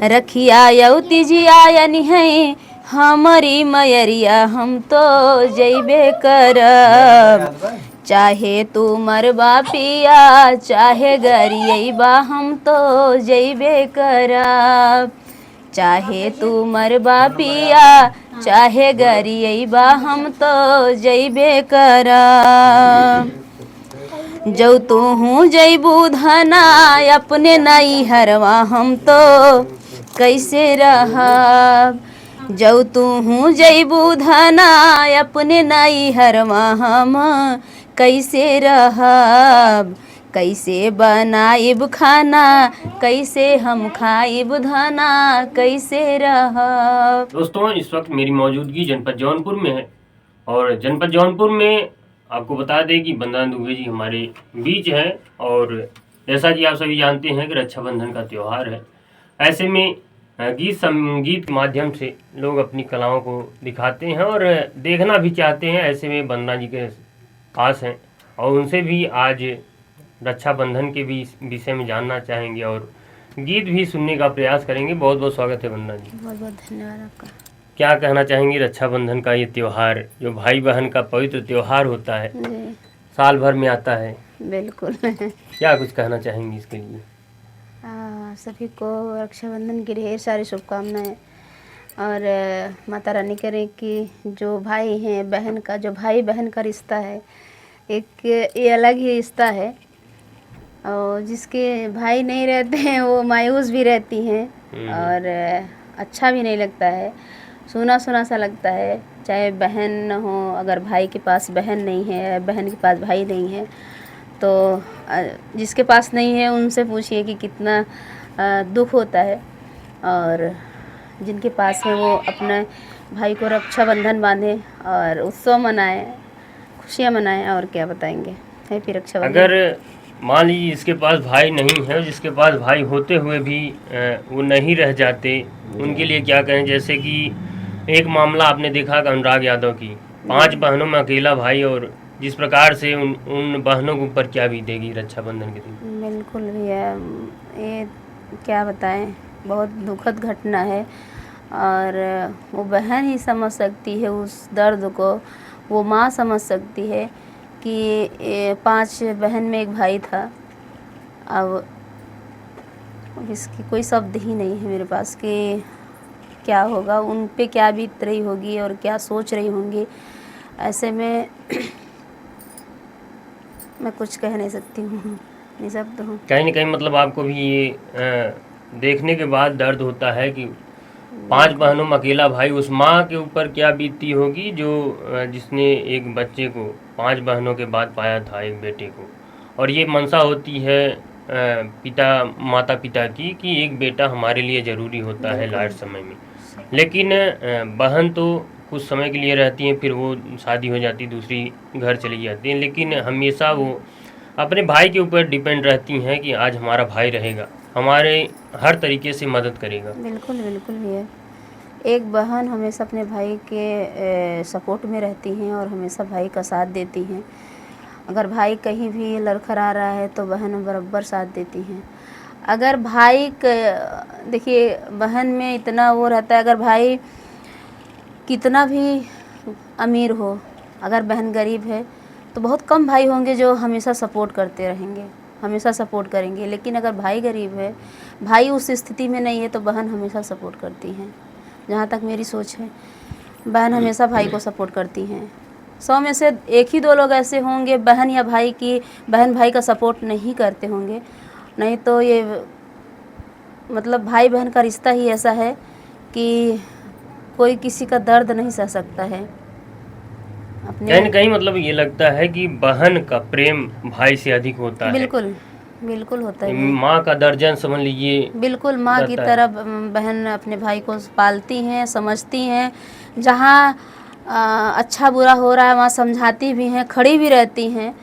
रखिया यौती जियायनी है हमारी मयरिया हम तो जैबे करब। चाहे तू मरबा पिया चाहे गरियबा हम तो जैबे करब। चाहे तू मरबा पिया चाहे गरियबा हम तो जैबे करब। जौ तू हूँ जैबू धना अपने नई हरवा हम तो कैसे रहब। जौ तू हूँ जैबू धना अपने नई हरवा हम कैसे रहब। कैसे बनाइब खाना कैसे हम खाइब धना कैसे रहब। दोस्तों, इस वक्त मेरी मौजूदगी जनपद जौनपुर में है और जनपद जौनपुर में आपको बता दें कि वंदना दुबे जी हमारे बीच हैं। और जैसा कि आप सभी जानते हैं कि रक्षाबंधन का त्यौहार है। ऐसे में गीत संगीत के माध्यम से लोग अपनी कलाओं को दिखाते हैं और देखना भी चाहते हैं। ऐसे में वंदना जी के पास हैं और उनसे भी आज रक्षाबंधन के भी विषय में जानना चाहेंगे और गीत भी सुनने का प्रयास करेंगे। बहुत बहुत स्वागत है वंदना जी। बहुत बहुत धन्यवाद आपका। क्या कहना चाहेंगी रक्षाबंधन का ये त्यौहार जो भाई बहन का पवित्र त्यौहार होता है, साल भर में आता है? बिल्कुल। क्या कुछ कहना चाहेंगी इसके लिए? सभी को रक्षाबंधन की ढेर सारी शुभकामनाएं और माता रानी करे कि जो भाई हैं बहन का जो भाई बहन का रिश्ता है एक ये अलग ही रिश्ता है। और जिसके भाई नहीं रहते हैं वो मायूस भी रहती हैं और अच्छा भी नहीं लगता है, सूना सूना सा लगता है। चाहे बहन न हो, अगर भाई के पास बहन नहीं है बहन के पास भाई नहीं है तो जिसके पास नहीं है उनसे पूछिए कि कितना दुख होता है। और जिनके पास है वो अपने भाई को रक्षाबंधन बांधे और उत्सव मनाएं, खुशियाँ मनाएं। और क्या बताएंगे, हैप्पी रक्षाबंधन। अगर मान लीजिए जिसके पास भाई नहीं है, जिसके पास भाई होते हुए भी वो नहीं रह जाते, उनके लिए क्या कहें? जैसे कि एक मामला आपने देखा अनुराग यादव की 5 बहनों में अकेला भाई, और जिस प्रकार से उन बहनों के ऊपर क्या बीतेगी रक्षाबंधन के दिन। बिल्कुल भैया, ये क्या बताएं, बहुत दुखद घटना है और वो बहन ही समझ सकती है उस दर्द को, वो माँ समझ सकती है कि 5 बहन में एक भाई था। अब इसकी कोई शब्द ही नहीं है मेरे पास कि क्या होगा, उन पे क्या बीत रही होगी और क्या सोच रही होंगी। ऐसे में मैं कुछ कह नहीं सकती हूँ, निशब्द हूँ। कहीं ना कहीं मतलब आपको भी ये देखने के बाद दर्द होता है कि 5 बहनों में अकेला भाई, उस माँ के ऊपर क्या बीतती होगी जो जिसने एक बच्चे को 5 बहनों के बाद पाया था, एक बेटे को। और ये मनसा होती है माता पिता की कि एक बेटा हमारे लिए ज़रूरी होता है लास्ट समय में। लेकिन बहन तो कुछ समय के लिए रहती हैं, फिर वो शादी हो जाती है, दूसरी घर चली जाती हैं, लेकिन हमेशा वो अपने भाई के ऊपर डिपेंड रहती हैं कि आज हमारा भाई रहेगा, हमारे हर तरीके से मदद करेगा। बिल्कुल बिल्कुल भैया, एक बहन हमेशा अपने भाई के सपोर्ट में रहती हैं और हमेशा भाई का साथ देती हैं। अगर भाई कहीं भी लड़खड़ा रहा है तो बहन बराबर साथ देती हैं। अगर भाई देखिए बहन में इतना वो रहता है, अगर भाई कितना भी अमीर हो, अगर बहन गरीब है तो बहुत कम भाई होंगे जो हमेशा सपोर्ट करते रहेंगे, हमेशा सपोर्ट करेंगे। लेकिन अगर भाई गरीब है, भाई उस स्थिति में नहीं है तो बहन हमेशा सपोर्ट करती हैं। जहाँ तक मेरी सोच है, बहन हमेशा भाई को सपोर्ट करती हैं। 100 में से 1 ही 2 लोग ऐसे होंगे बहन या भाई की बहन भाई का सपोर्ट नहीं करते होंगे। नहीं तो ये मतलब भाई बहन का रिश्ता ही ऐसा है कि कोई किसी का दर्द नहीं सह सकता है। कहीं न कहीं मतलब ये लगता है कि बहन का प्रेम भाई से अधिक होता है। बिल्कुल बिल्कुल होता है। माँ का दर्जन समझ लीजिए, बिल्कुल माँ की तरह बहन अपने भाई को पालती हैं, समझती हैं। जहाँ अच्छा बुरा हो रहा है वहाँ समझाती भी हैं, खड़ी भी रहती हैं,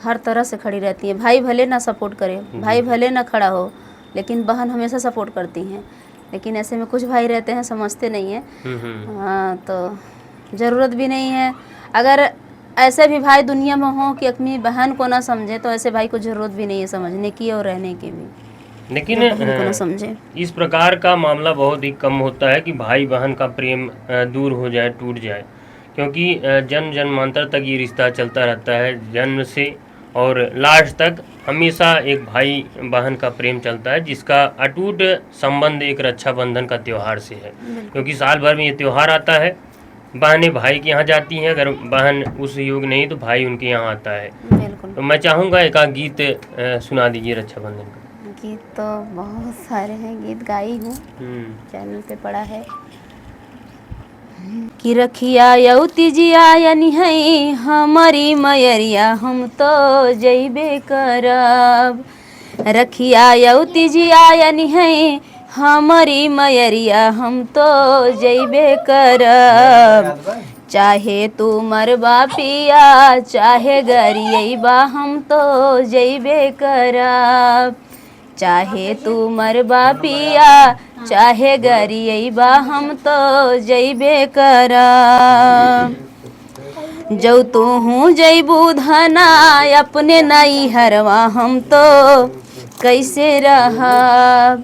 हर तरह से खड़ी रहती हैं। भाई भले ना सपोर्ट करे, भाई भले ना खड़ा हो, लेकिन बहन हमेशा सपोर्ट करती हैं। लेकिन ऐसे में कुछ भाई रहते हैं समझते नहीं हैं। हाँ, तो ज़रूरत भी नहीं है। अगर ऐसे भी भाई दुनिया में हो कि अपनी बहन को ना समझे तो ऐसे भाई को ज़रूरत भी नहीं है समझने की और रहने की भी। लेकिन जो बहन को न समझे। इस प्रकार का मामला बहुत ही कम होता है कि भाई बहन का प्रेम दूर हो जाए, टूट जाए, क्योंकि जन्म जन्मांतर तक ये रिश्ता चलता रहता है। जन्म से और लास्ट तक हमेशा एक भाई बहन का प्रेम चलता है, जिसका अटूट संबंध एक रक्षाबंधन का त्यौहार से है। बिल्कुल। क्योंकि साल भर में ये त्यौहार आता है, बहनें भाई के यहाँ जाती हैं, अगर बहन उस योग नहीं तो भाई उनके यहाँ आता है। बिल्कुल। तो मैं चाहूँगा एक आध गीत सुना दीजिए रक्षाबंधन का। गीत तो बहुत सारे हैं, गीत गाई हूँ, चैनल पे पड़ा है कि रखिया यौती जियायनी है हमारी मयरिया हम तो जइबे करब। रखिया यौती जियायनी है हमारी मयरिया हम तो जइबे करब। चाहे तू मरबा पिया चाहे गरियबा हम तो जइबे करब। चाहे तू मरबा पिया चाहे गरियबा हम तो जइबे करब। जौ तू हूँ जइबू धना अपने नैहरवा हम तो कैसे रहब।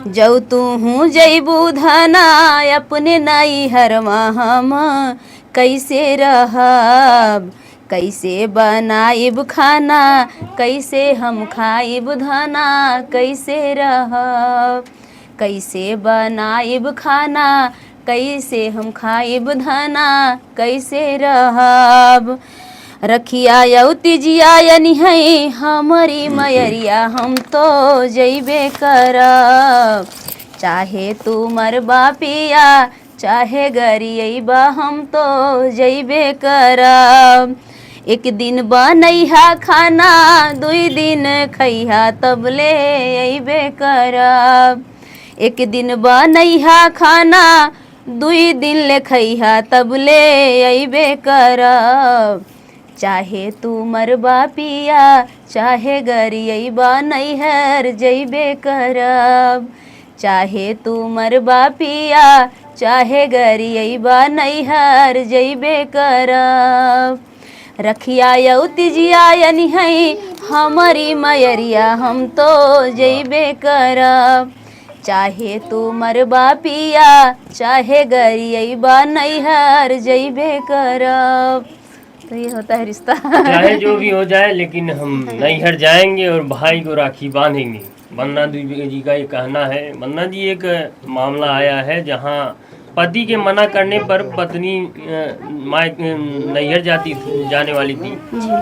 जौ तू हूँ जइबू धना अपने नैहरवा हम कैसे रहब। कैसे बनाइब खाना कैसे हम खाइब धना कैसे रहब। कैसे बनाइब खाना कैसे हम खाइब धना कैसे रहब। रखिया यौती जियायनी है हमारी मयरिया हम तो जइबे करब। चाहे तू मरबा पिया चाहे गरियबा हम तो जइबे करब। एक दिन बनैहा खाना दुई दिन खैहा तब ले अइबे करब। एक दिन बनैहा खाना दुई दिन ले खैहा तब ले अइबे करब। चाहे तू मरबा पिया चाहे गरियबा नैहर जइबे करब। चाहे तू मरबा पिया चाहे गरियबा नैहर जइबे करब। रखिया यौती जियायनी है हमारी मयरिया हम तो जइबे करब। चाहे तू मरबा पिया चाहे गरियबा नैहर जइबे करब। तो ये होता है रिश्ता। चाहे जो भी हो जाए लेकिन हम नैहर जाएंगे और भाई को राखी बांधेंगे। बन्ना जी का ये कहना है। बन्ना जी, एक मामला आया है जहाँ पति के मना करने पर पत्नी नैहर जाने वाली थी,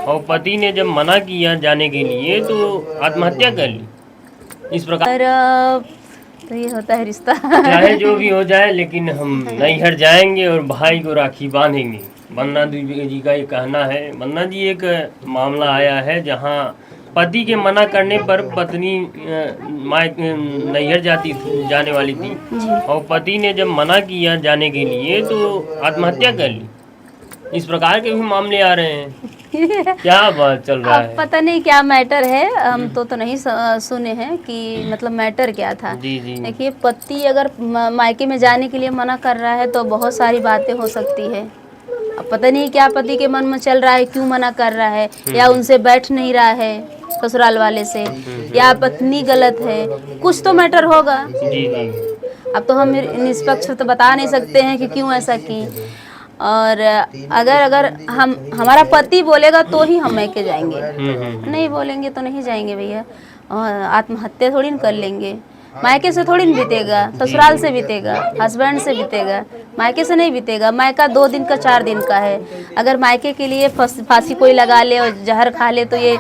और पति ने जब मना किया जाने के लिए तो आत्महत्या कर ली। इस प्रकार तो ये होता है रिश्ता। चाहे जो भी हो जाए लेकिन हम नैहर जाएंगे और भाई को राखी बांधेंगे। बन्ना जी का ये कहना है। बन्ना जी, एक मामला आया है जहाँ पति के मना करने पर पत्नी नैहर जाने वाली थी, और पति ने जब मना किया जाने के लिए तो आत्महत्या कर ली। इस प्रकार के भी मामले आ रहे हैं। क्या बात चल रहा है? पता नहीं क्या मैटर है, हम तो नहीं सुने हैं कि मतलब मैटर क्या था। जी जी। देखिए, पति अगर मायके में जाने के लिए मना कर रहा है तो बहुत सारी बातें हो सकती है। अब पता नहीं क्या पति के मन में चल रहा है, क्यों मना कर रहा है, या उनसे बैठ नहीं रहा है ससुराल वाले से, या पत्नी गलत है, कुछ तो मैटर होगा। जी जी। अब तो हम निष्पक्ष तो बता नहीं सकते हैं कि क्यों ऐसा की। और अगर हमारा पति बोलेगा तो ही हम मैके जाएंगे, नहीं बोलेंगे तो नहीं जाएंगे भैया। और आत्महत्या थोड़ी न कर लेंगे। मायके से थोड़ी न बीतेगा, ससुराल से बीतेगा, हस्बैंड से बीतेगा, मायके से नहीं बीतेगा। मायका 2 दिन का 4 दिन का है। अगर मायके के लिए फांसी कोई लगा ले और जहर खा ले तो ये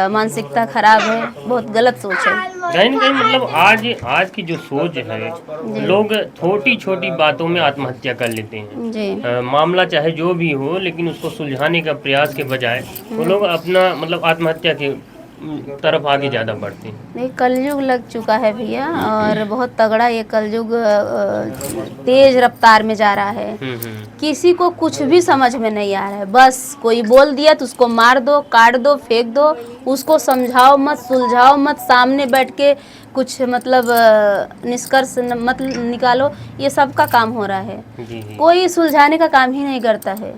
मानसिकता खराब है, बहुत गलत सोच है। कहीं ना कहीं मतलब आज की जो सोच है, लोग छोटी छोटी बातों में आत्महत्या कर लेते हैं जी। मामला चाहे जो भी हो, लेकिन उसको सुलझाने का प्रयास के बजाय वो लोग अपना मतलब आत्महत्या के तरफ आगे ज़्यादा बढ़ते हैं। नहीं, कलयुग लग चुका है भैया, और बहुत तगड़ा ये कलयुग तेज रफ्तार में जा रहा है। किसी को कुछ भी समझ में नहीं आ रहा है। बस कोई बोल दिया तो उसको मार दो, काट दो, फेंक दो, उसको समझाओ मत, सुलझाओ मत, सामने बैठ के कुछ मतलब निष्कर्ष मत निकालो। ये सब का काम हो रहा है। कोई सुलझाने का काम ही नहीं करता है।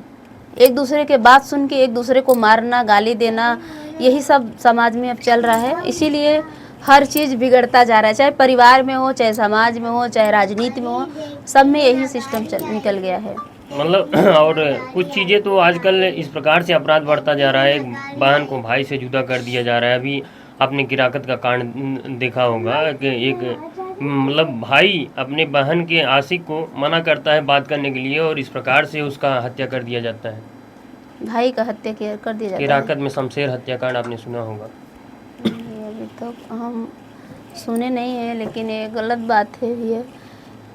एक दूसरे के बात सुन के एक दूसरे को मारना, गाली देना, यही सब समाज में अब चल रहा है। इसीलिए हर चीज़ बिगड़ता जा रहा है, चाहे परिवार में हो, चाहे समाज में हो, चाहे राजनीति में हो, सब में यही सिस्टम निकल गया है। मतलब और कुछ चीज़ें तो आजकल इस प्रकार से अपराध बढ़ता जा रहा है, बहन को भाई से जुदा कर दिया जा रहा है। अभी आपने गिराकत का कांड देखा होगा कि एक मतलब भाई अपने बहन के आशिक को मना करता है बात करने के लिए और इस प्रकार से उसका हत्या कर दिया जाता है। भाई का हत्या कर दिया जाता है। गिराकत में शमशेर हत्याकांड आपने सुना होगा। नहीं, अभी तो हम सुने नहीं है, लेकिन ये गलत बात है ये।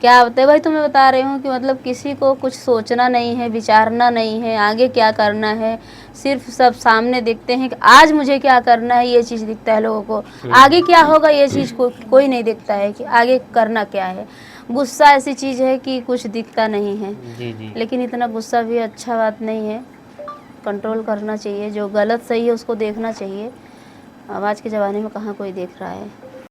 क्या बताए भाई, तुम्हें बता रही हूँ कि मतलब किसी को कुछ सोचना नहीं है, विचारना नहीं है, आगे क्या करना है। सिर्फ सब सामने देखते हैं कि आज मुझे क्या करना है, ये चीज़ दिखता है लोगों को। आगे क्या होगा ये चीज़ कोई नहीं देखता है कि आगे करना क्या है। गुस्सा ऐसी चीज़ है कि कुछ दिखता नहीं है। जी जी। लेकिन इतना गुस्सा भी अच्छा बात नहीं है, कंट्रोल करना चाहिए। जो गलत सही है उसको देखना चाहिए। अब आज के ज़माने में कहाँ कोई देख रहा है।